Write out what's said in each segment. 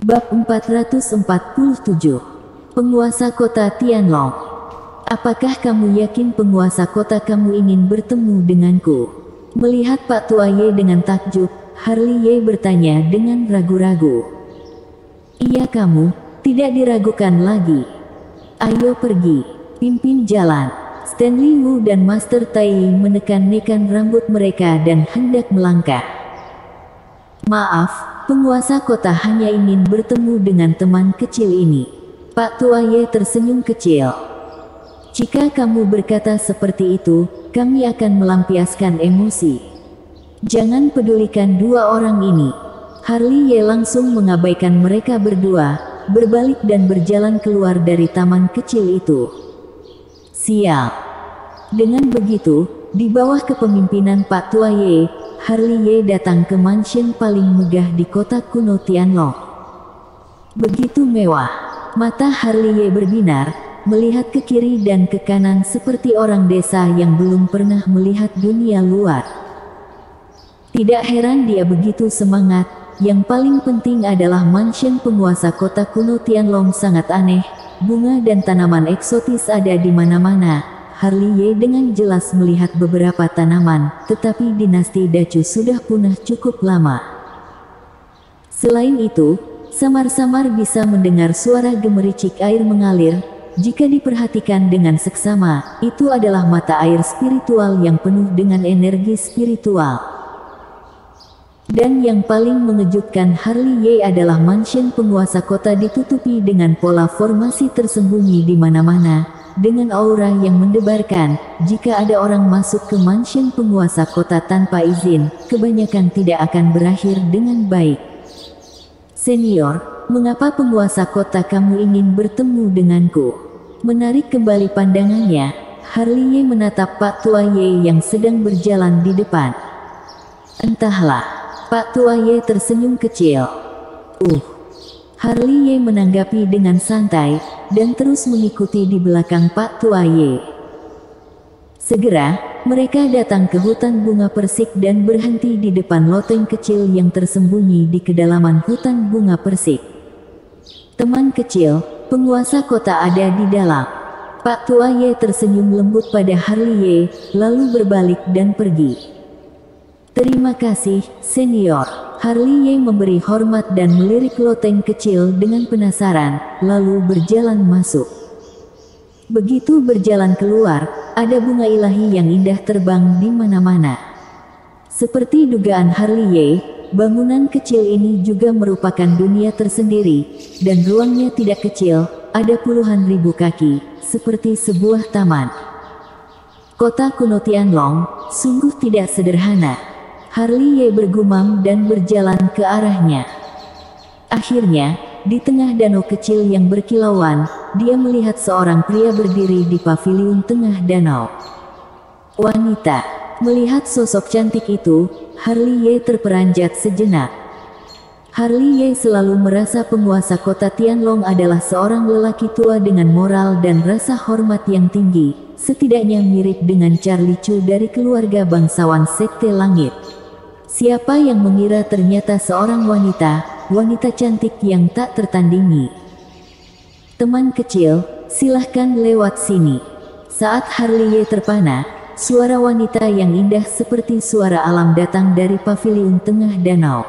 Bab 447. Penguasa kota Tianlong. Apakah kamu yakin penguasa kota kamu ingin bertemu denganku? Melihat Pak Tua Ye dengan takjub, Harley Ye bertanya dengan ragu-ragu. Iya, kamu, tidak diragukan lagi. Ayo pergi, pimpin jalan. Stanley Wu dan Master Tai menekan-nekan rambut mereka dan hendak melangkah. Maaf, penguasa kota hanya ingin bertemu dengan teman kecil ini. Pak Tua Ye tersenyum kecil. Jika kamu berkata seperti itu, kami akan melampiaskan emosi. Jangan pedulikan dua orang ini. Harley Ye langsung mengabaikan mereka berdua, berbalik dan berjalan keluar dari taman kecil itu. Sial. Dengan begitu, di bawah kepemimpinan Pak Tua Ye, Harley Ye datang ke mansion paling megah di kota kuno Tianlong. Begitu mewah, mata Harley Ye berbinar, melihat ke kiri dan ke kanan seperti orang desa yang belum pernah melihat dunia luar. Tidak heran dia begitu semangat, yang paling penting adalah mansion penguasa kota kuno Tianlong sangat aneh, bunga dan tanaman eksotis ada di mana-mana. Harley Ye dengan jelas melihat beberapa tanaman, tetapi dinasti Dacu sudah punah cukup lama. Selain itu, samar-samar bisa mendengar suara gemericik air mengalir. Jika diperhatikan dengan seksama, itu adalah mata air spiritual yang penuh dengan energi spiritual. Dan yang paling mengejutkan Harley Ye adalah mansion penguasa kota ditutupi dengan pola formasi tersembunyi di mana-mana, dengan aura yang mendebarkan. Jika ada orang masuk ke mansion penguasa kota tanpa izin, kebanyakan tidak akan berakhir dengan baik. Senior, mengapa penguasa kota kamu ingin bertemu denganku? Menarik kembali pandangannya, Harley Ye menatap Pak Tua Ye yang sedang berjalan di depan. Entahlah, Pak Tua Ye tersenyum kecil. Harley Ye menanggapi dengan santai, dan terus mengikuti di belakang Pak Tua Ye. Segera, mereka datang ke hutan bunga persik dan berhenti di depan loteng kecil yang tersembunyi di kedalaman hutan bunga persik. Teman kecil, penguasa kota ada di dalam. Pak Tua Ye tersenyum lembut pada Harley Ye, lalu berbalik dan pergi. Terima kasih, senior. Harley Ye memberi hormat dan melirik loteng kecil dengan penasaran, lalu berjalan masuk. Begitu berjalan keluar, ada bunga ilahi yang indah terbang di mana-mana. Seperti dugaan Harley Ye, bangunan kecil ini juga merupakan dunia tersendiri, dan ruangnya tidak kecil, ada puluhan ribu kaki, seperti sebuah taman. Kota kuno Tianlong, sungguh tidak sederhana. Harley Ye bergumam dan berjalan ke arahnya. Akhirnya, di tengah danau kecil yang berkilauan, dia melihat seorang pria berdiri di paviliun tengah danau. Wanita. Melihat sosok cantik itu, Harley Ye terperanjat sejenak. Harley Ye selalu merasa penguasa kota Tianlong adalah seorang lelaki tua dengan moral dan rasa hormat yang tinggi, setidaknya mirip dengan Charlie Chu dari keluarga bangsawan Sekte Langit. Siapa yang mengira ternyata seorang wanita cantik yang tak tertandingi. Teman kecil, silahkan lewat sini. Saat Harley Ye terpana, suara wanita yang indah seperti suara alam datang dari paviliun tengah danau.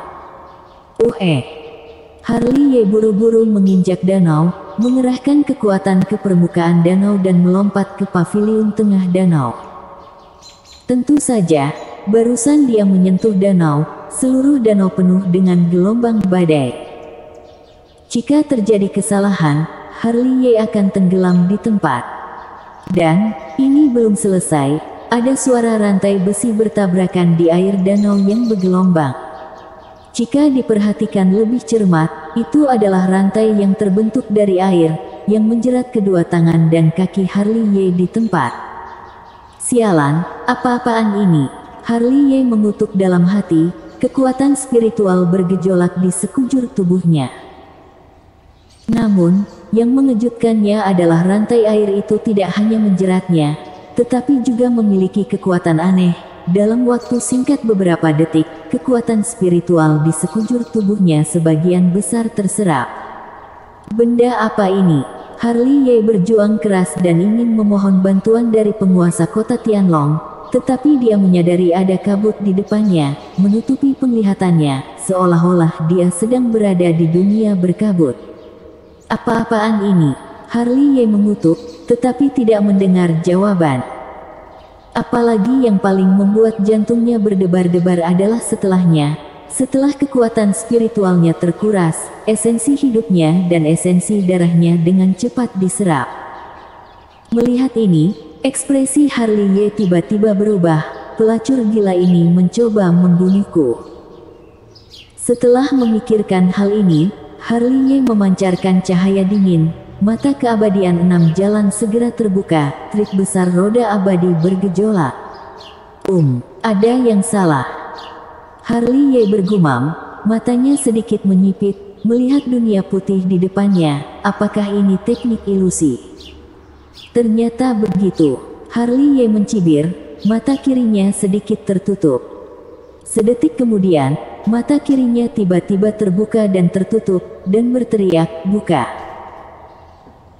Harley Ye buru-buru menginjak danau, mengerahkan kekuatan ke permukaan danau dan melompat ke paviliun tengah danau. Tentu saja, barusan dia menyentuh danau, seluruh danau penuh dengan gelombang badai. Jika terjadi kesalahan, Harley Ye akan tenggelam di tempat. Dan, ini belum selesai, ada suara rantai besi bertabrakan di air danau yang bergelombang. Jika diperhatikan lebih cermat, itu adalah rantai yang terbentuk dari air, yang menjerat kedua tangan dan kaki Harley Ye di tempat. Sialan, apa-apaan ini? Harley Ye mengutuk dalam hati, kekuatan spiritual bergejolak di sekujur tubuhnya. Namun, yang mengejutkannya adalah rantai air itu tidak hanya menjeratnya, tetapi juga memiliki kekuatan aneh, dalam waktu singkat beberapa detik, kekuatan spiritual di sekujur tubuhnya sebagian besar terserap. Benda apa ini? Harley Ye berjuang keras dan ingin memohon bantuan dari penguasa kota Tianlong, tetapi dia menyadari ada kabut di depannya, menutupi penglihatannya, seolah-olah dia sedang berada di dunia berkabut. Apa-apaan ini? Harley Ye mengutuk, tetapi tidak mendengar jawaban. Apalagi yang paling membuat jantungnya berdebar-debar adalah setelahnya. Setelah kekuatan spiritualnya terkuras, esensi hidupnya dan esensi darahnya dengan cepat diserap. Melihat ini, ekspresi Harley Ye tiba-tiba berubah. Pelacur gila ini mencoba membunuhku. Setelah memikirkan hal ini, Harley Ye memancarkan cahaya dingin. Mata keabadian 6 jalan segera terbuka, trik besar roda abadi bergejolak. Ada yang salah. Harley Ye bergumam, matanya sedikit menyipit, melihat dunia putih di depannya. Apakah ini teknik ilusi? Ternyata begitu. Harley Ye mencibir, mata kirinya sedikit tertutup. Sedetik kemudian, mata kirinya tiba-tiba terbuka dan tertutup, dan berteriak, "Buka!"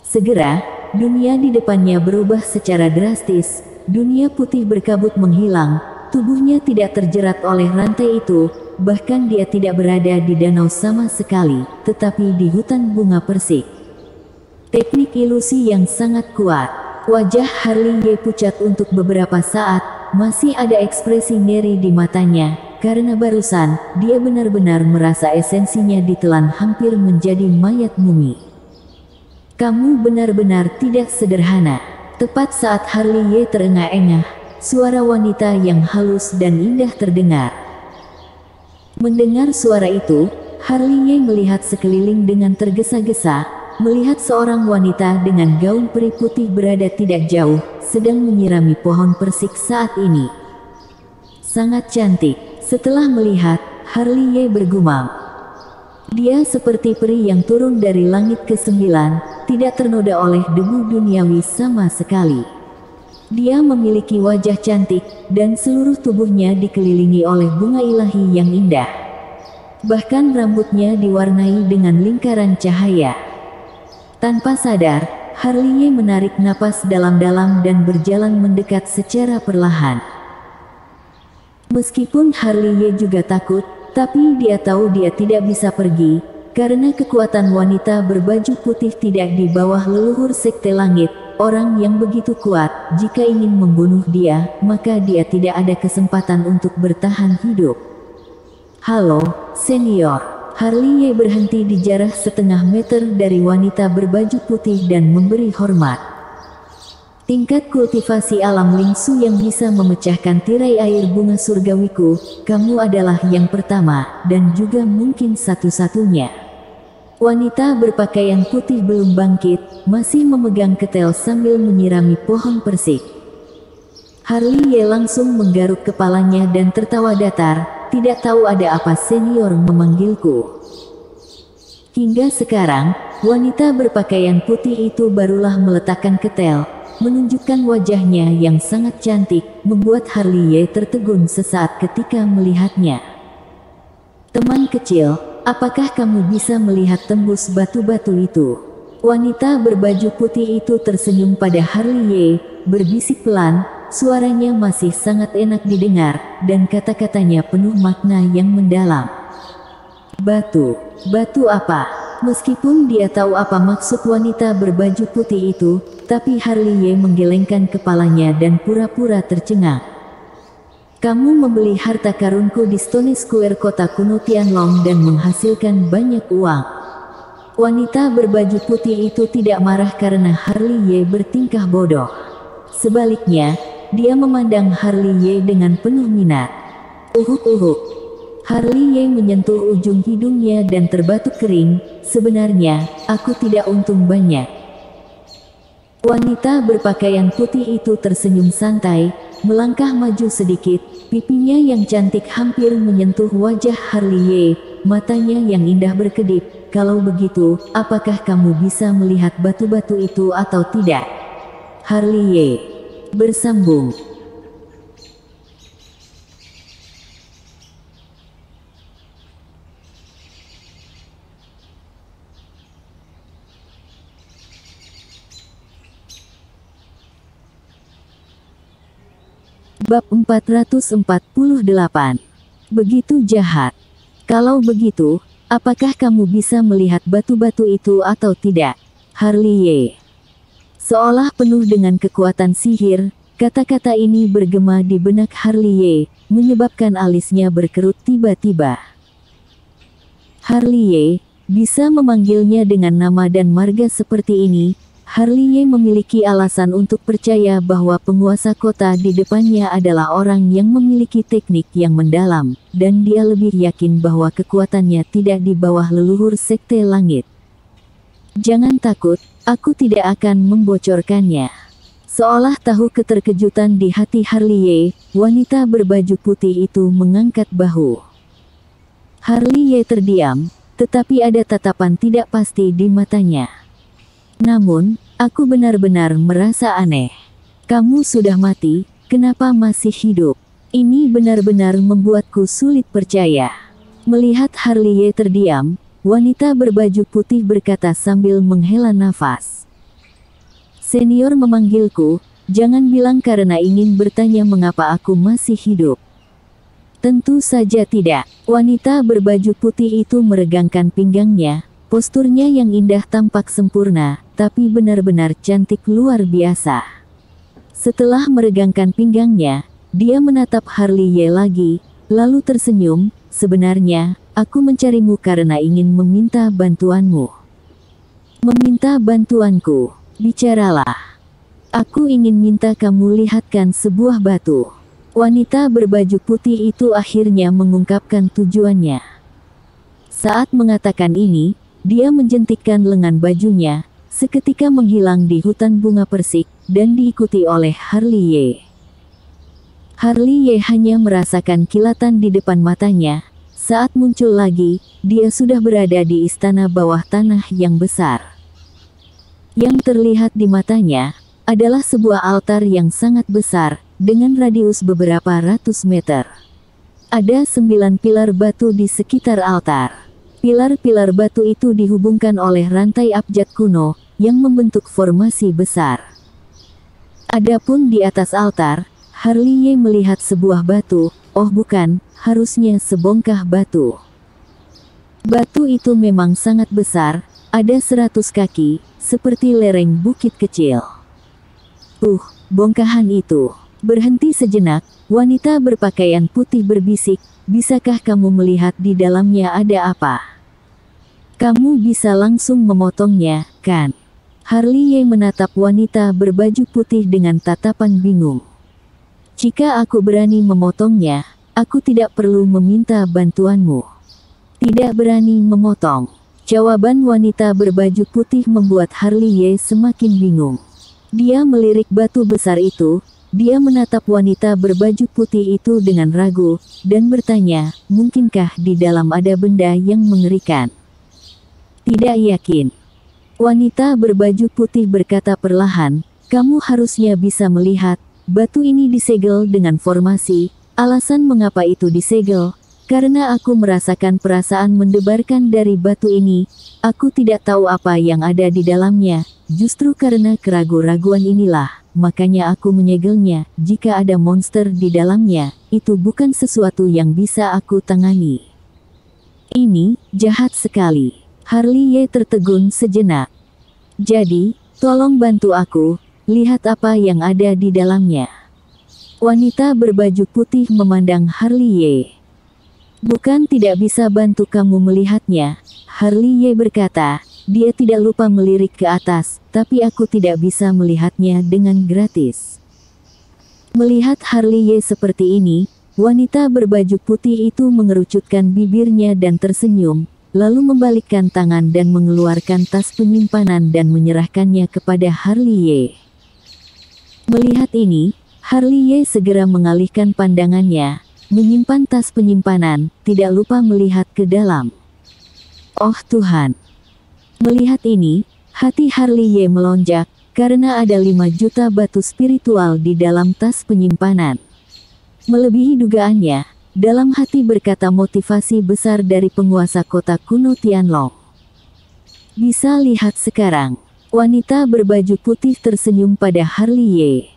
Segera, dunia di depannya berubah secara drastis. Dunia putih berkabut menghilang. Tubuhnya tidak terjerat oleh rantai itu, bahkan dia tidak berada di danau sama sekali, tetapi di hutan bunga persik. Teknik ilusi yang sangat kuat. Wajah Harley Ye pucat untuk beberapa saat, masih ada ekspresi ngeri di matanya, karena barusan, dia benar-benar merasa esensinya ditelan hampir menjadi mayat mumi. Kamu benar-benar tidak sederhana. Tepat saat Harley Ye terengah-engah, suara wanita yang halus dan indah terdengar. Mendengar suara itu, Harley Ye melihat sekeliling dengan tergesa-gesa, melihat seorang wanita dengan gaun peri putih berada tidak jauh, sedang menyirami pohon persik saat ini. Sangat cantik. Setelah melihat, Harley Ye bergumam. Dia seperti peri yang turun dari langit ke-9, tidak ternoda oleh debu duniawi sama sekali. Dia memiliki wajah cantik, dan seluruh tubuhnya dikelilingi oleh bunga ilahi yang indah. Bahkan rambutnya diwarnai dengan lingkaran cahaya. Tanpa sadar, Harley Ye menarik napas dalam-dalam dan berjalan mendekat secara perlahan. Meskipun Harley Ye juga takut, tapi dia tahu dia tidak bisa pergi, karena kekuatan wanita berbaju putih tidak di bawah leluhur Sekte Langit. Orang yang begitu kuat, jika ingin membunuh dia, maka dia tidak ada kesempatan untuk bertahan hidup. "Halo, senior." Harley Ye berhenti di jarak setengah meter dari wanita berbaju putih dan memberi hormat. Tingkat kultivasi alam lingsu yang bisa memecahkan tirai air bunga surgawiku, kamu adalah yang pertama, dan juga mungkin satu-satunya. Wanita berpakaian putih belum bangkit, masih memegang ketel sambil menyirami pohon persik. Harley Ye langsung menggaruk kepalanya dan tertawa datar, tidak tahu ada apa senior memanggilku. Hingga sekarang, wanita berpakaian putih itu barulah meletakkan ketel, menunjukkan wajahnya yang sangat cantik, membuat Harley Ye tertegun sesaat ketika melihatnya. "Teman kecil, apakah kamu bisa melihat tembus batu-batu itu?" Wanita berbaju putih itu tersenyum pada Harley Ye, berbisik pelan, suaranya masih sangat enak didengar, dan kata-katanya penuh makna yang mendalam. "Batu? Batu apa?" Meskipun dia tahu apa maksud wanita berbaju putih itu, tapi Harley Ye menggelengkan kepalanya dan pura-pura tercengang. "Kamu membeli harta karunku di Stone Square kota kuno Tianlong dan menghasilkan banyak uang." Wanita berbaju putih itu tidak marah karena Harley Ye bertingkah bodoh. Sebaliknya, dia memandang Harley Ye dengan penuh minat. Uhuk. Harley Ye menyentuh ujung hidungnya dan terbatuk kering. "Sebenarnya, aku tidak untung banyak." Wanita berpakaian putih itu tersenyum santai, melangkah maju sedikit, pipinya yang cantik hampir menyentuh wajah Harley Ye, matanya yang indah berkedip. "Kalau begitu, apakah kamu bisa melihat batu-batu itu atau tidak?" Harley Ye bersambung. Bab 448. Begitu jahat. Kalau begitu, apakah kamu bisa melihat batu-batu itu atau tidak? Harley. Seolah penuh dengan kekuatan sihir, kata-kata ini bergema di benak Harley, menyebabkan alisnya berkerut tiba-tiba. Harley, bisa memanggilnya dengan nama dan marga seperti ini. Harley memiliki alasan untuk percaya bahwa penguasa kota di depannya adalah orang yang memiliki teknik yang mendalam, dan dia lebih yakin bahwa kekuatannya tidak di bawah leluhur Sekte Langit. Jangan takut, aku tidak akan membocorkannya. Seolah tahu keterkejutan di hati Harley, wanita berbaju putih itu mengangkat bahu. Harley terdiam, tetapi ada tatapan tidak pasti di matanya. Namun, aku benar-benar merasa aneh. Kamu sudah mati, kenapa masih hidup? Ini benar-benar membuatku sulit percaya. Melihat Harley terdiam, wanita berbaju putih berkata sambil menghela nafas. Senior memanggilku, jangan bilang karena ingin bertanya mengapa aku masih hidup. Tentu saja tidak. Wanita berbaju putih itu meregangkan pinggangnya. Posturnya yang indah tampak sempurna, tapi benar-benar cantik luar biasa. Setelah meregangkan pinggangnya, dia menatap Harley lagi, lalu tersenyum, sebenarnya, aku mencarimu karena ingin meminta bantuanmu. Meminta bantuanku, bicaralah. Aku ingin minta kamu lihatkan sebuah batu. Wanita berbaju putih itu akhirnya mengungkapkan tujuannya. Saat mengatakan ini, dia menjentikkan lengan bajunya, seketika menghilang di hutan bunga persik, dan diikuti oleh Harley. Harley hanya merasakan kilatan di depan matanya. Saat muncul lagi, dia sudah berada di istana bawah tanah yang besar. Yang terlihat di matanya, adalah sebuah altar yang sangat besar, dengan radius beberapa ratus meter. Ada 9 pilar batu di sekitar altar. Pilar-pilar batu itu dihubungkan oleh rantai abjad kuno, yang membentuk formasi besar. Adapun di atas altar, Harley melihat sebuah batu, oh bukan, harusnya sebongkah batu. Batu itu memang sangat besar, ada 100 kaki, seperti lereng bukit kecil. Bongkahan itu. Berhenti sejenak, wanita berpakaian putih berbisik, bisakah kamu melihat di dalamnya ada apa? Kamu bisa langsung memotongnya, kan? Harley menatap wanita berbaju putih dengan tatapan bingung. Jika aku berani memotongnya, aku tidak perlu meminta bantuanmu. Tidak berani memotong. Jawaban wanita berbaju putih membuat Harley semakin bingung. Dia melirik batu besar itu. Dia menatap wanita berbaju putih itu dengan ragu, dan bertanya, mungkinkah di dalam ada benda yang mengerikan? Tidak yakin. Wanita berbaju putih berkata perlahan, kamu harusnya bisa melihat, batu ini disegel dengan formasi. Alasan mengapa itu disegel, karena aku merasakan perasaan mendebarkan dari batu ini. Aku tidak tahu apa yang ada di dalamnya, justru karena keraguan-raguan inilah. Makanya aku menyegelnya. Jika ada monster di dalamnya, itu bukan sesuatu yang bisa aku tangani. Ini jahat sekali. Harley tertegun sejenak. Jadi, tolong bantu aku, lihat apa yang ada di dalamnya. Wanita berbaju putih memandang Harley. Bukan tidak bisa bantu kamu melihatnya, Harley berkata. Dia tidak lupa melirik ke atas, tapi aku tidak bisa melihatnya dengan gratis. Melihat Harley seperti ini, wanita berbaju putih itu mengerucutkan bibirnya dan tersenyum, lalu membalikkan tangan dan mengeluarkan tas penyimpanan dan menyerahkannya kepada Harley. Melihat ini, Harley segera mengalihkan pandangannya, menyimpan tas penyimpanan, tidak lupa melihat ke dalam. Oh Tuhan! Melihat ini, hati Harley melonjak, karena ada 5 juta batu spiritual di dalam tas penyimpanan. Melebihi dugaannya, dalam hati berkata motivasi besar dari penguasa kota kuno Tianlong. Bisa lihat sekarang, wanita berbaju putih tersenyum pada Harley.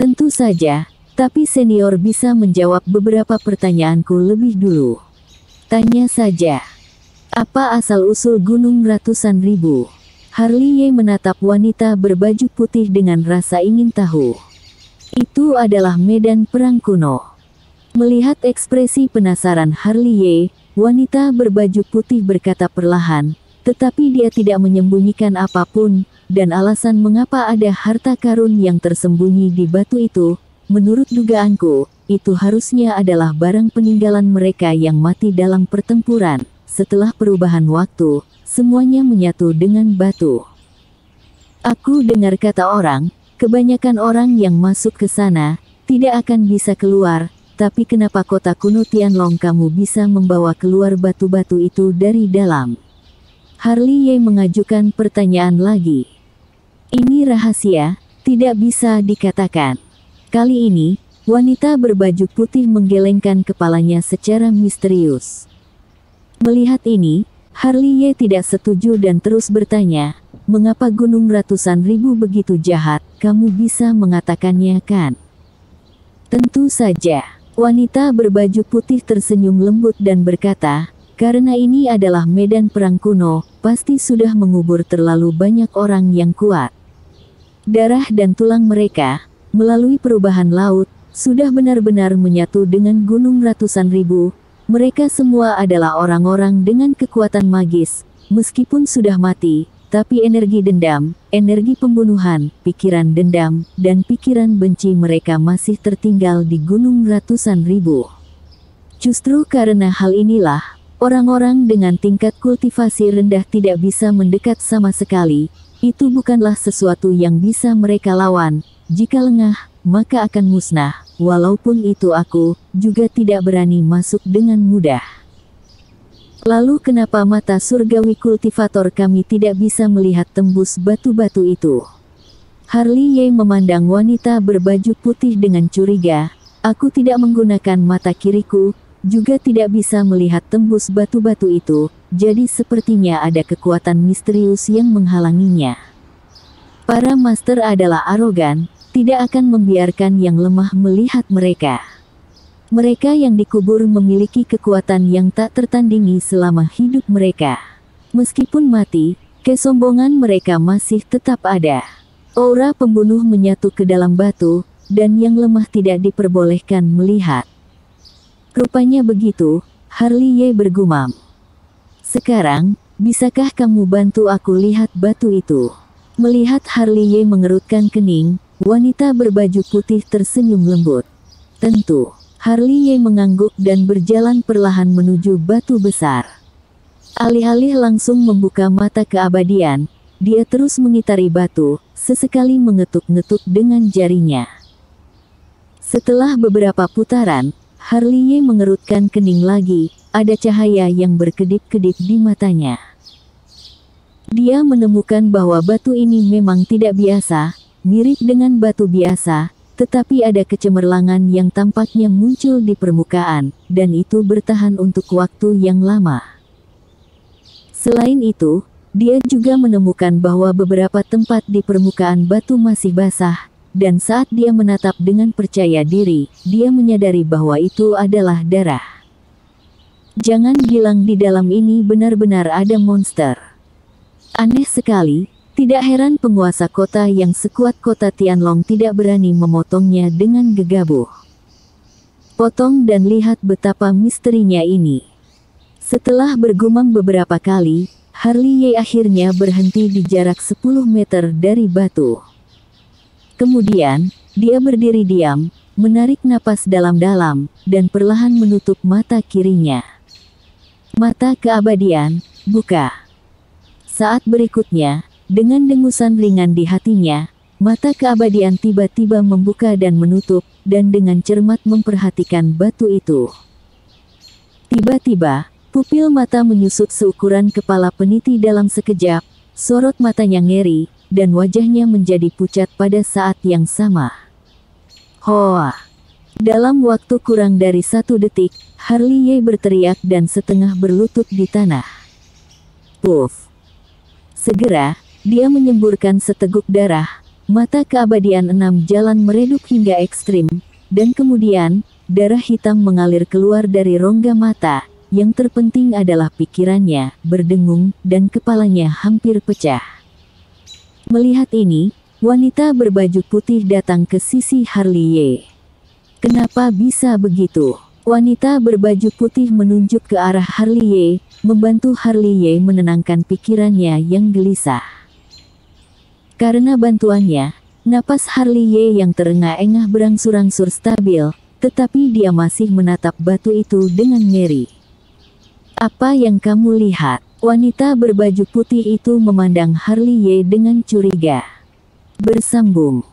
Tentu saja, Tapi senior bisa menjawab beberapa pertanyaanku lebih dulu. Tanya saja. Apa asal-usul gunung ratusan ribu? Harley Ye menatap wanita berbaju putih dengan rasa ingin tahu. Itu adalah medan perang kuno. Melihat ekspresi penasaran Harley Ye, wanita berbaju putih berkata perlahan, tetapi dia tidak menyembunyikan apapun, dan alasan mengapa ada harta karun yang tersembunyi di batu itu, menurut dugaanku, itu harusnya adalah barang peninggalan mereka yang mati dalam pertempuran. Setelah perubahan waktu, semuanya menyatu dengan batu. Aku dengar kata orang, kebanyakan orang yang masuk ke sana, tidak akan bisa keluar. Tapi kenapa kota kuno Tianlong kamu bisa membawa keluar batu-batu itu dari dalam? Harley Ye mengajukan pertanyaan lagi. Ini rahasia, tidak bisa dikatakan. Kali ini, wanita berbaju putih menggelengkan kepalanya secara misterius. Melihat ini, Harley Ye tidak setuju dan terus bertanya, mengapa gunung ratusan ribu begitu jahat, kamu bisa mengatakannya kan? Tentu saja. Wanita berbaju putih tersenyum lembut dan berkata, karena ini adalah medan perang kuno, pasti sudah mengubur terlalu banyak orang yang kuat. Darah dan tulang mereka, melalui perubahan laut, sudah benar-benar menyatu dengan gunung ratusan ribu. Mereka semua adalah orang-orang dengan kekuatan magis, meskipun sudah mati. Tapi energi dendam, energi pembunuhan, pikiran dendam, dan pikiran benci mereka masih tertinggal di gunung ratusan ribu. Justru karena hal inilah, orang-orang dengan tingkat kultivasi rendah tidak bisa mendekat sama sekali. Itu bukanlah sesuatu yang bisa mereka lawan. Jika lengah, maka akan musnah. Walaupun itu aku, juga tidak berani masuk dengan mudah. Lalu kenapa mata surgawi kultivator kami tidak bisa melihat tembus batu-batu itu? Harley Ye memandang wanita berbaju putih dengan curiga. Aku tidak menggunakan mata kiriku, juga tidak bisa melihat tembus batu-batu itu, jadi sepertinya ada kekuatan misterius yang menghalanginya. Para master adalah arogan, tidak akan membiarkan yang lemah melihat mereka. Mereka yang dikubur memiliki kekuatan yang tak tertandingi selama hidup mereka. Meskipun mati, kesombongan mereka masih tetap ada. Aura pembunuh menyatu ke dalam batu, dan yang lemah tidak diperbolehkan melihat. Rupanya begitu, Harley Ye bergumam. Sekarang, bisakah kamu bantu aku lihat batu itu? Melihat Harley Ye mengerutkan kening, wanita berbaju putih tersenyum lembut. Tentu. Harley Ye mengangguk dan berjalan perlahan menuju batu besar. Alih-alih langsung membuka mata keabadian, dia terus mengitari batu, sesekali mengetuk-ngetuk dengan jarinya. Setelah beberapa putaran, Harley Ye mengerutkan kening lagi, ada cahaya yang berkedip-kedip di matanya. Dia menemukan bahwa batu ini memang tidak biasa, mirip dengan batu biasa, tetapi ada kecemerlangan yang tampaknya muncul di permukaan, dan itu bertahan untuk waktu yang lama. Selain itu, dia juga menemukan bahwa beberapa tempat di permukaan batu masih basah, dan saat dia menatap dengan percaya diri, dia menyadari bahwa itu adalah darah. Jangan bilang di dalam ini benar-benar ada monster. Aneh sekali. Tidak heran penguasa kota yang sekuat kota Tianlong tidak berani memotongnya dengan gegabah. Potong dan lihat betapa misterinya ini. Setelah bergumam beberapa kali, Harley Ye akhirnya berhenti di jarak 10 meter dari batu. Kemudian, dia berdiri diam, menarik napas dalam-dalam, dan perlahan menutup mata kirinya. Mata keabadian, buka. Saat berikutnya, dengan dengusan ringan di hatinya, mata keabadian tiba-tiba membuka dan menutup, dan dengan cermat memperhatikan batu itu. Tiba-tiba, pupil mata menyusut seukuran kepala peniti dalam sekejap, sorot matanya ngeri, dan wajahnya menjadi pucat pada saat yang sama. Hoa! Dalam waktu kurang dari 1 detik, Harley Ye berteriak dan setengah berlutut di tanah. Puff! Segera, dia menyemburkan seteguk darah, mata keabadian 6 jalan meredup hingga ekstrim, Dan kemudian, darah hitam mengalir keluar dari rongga mata. Yang terpenting adalah pikirannya berdengung dan kepalanya hampir pecah. Melihat ini, wanita berbaju putih datang ke sisi Harley. Kenapa bisa begitu? Wanita berbaju putih menunjuk ke arah Harley, membantu Harley menenangkan pikirannya yang gelisah. Karena bantuannya, napas Harley yang terengah-engah berangsur-angsur stabil, tetapi dia masih menatap batu itu dengan ngeri. Apa yang kamu lihat? Wanita berbaju putih itu memandang Harley dengan curiga. Bersambung.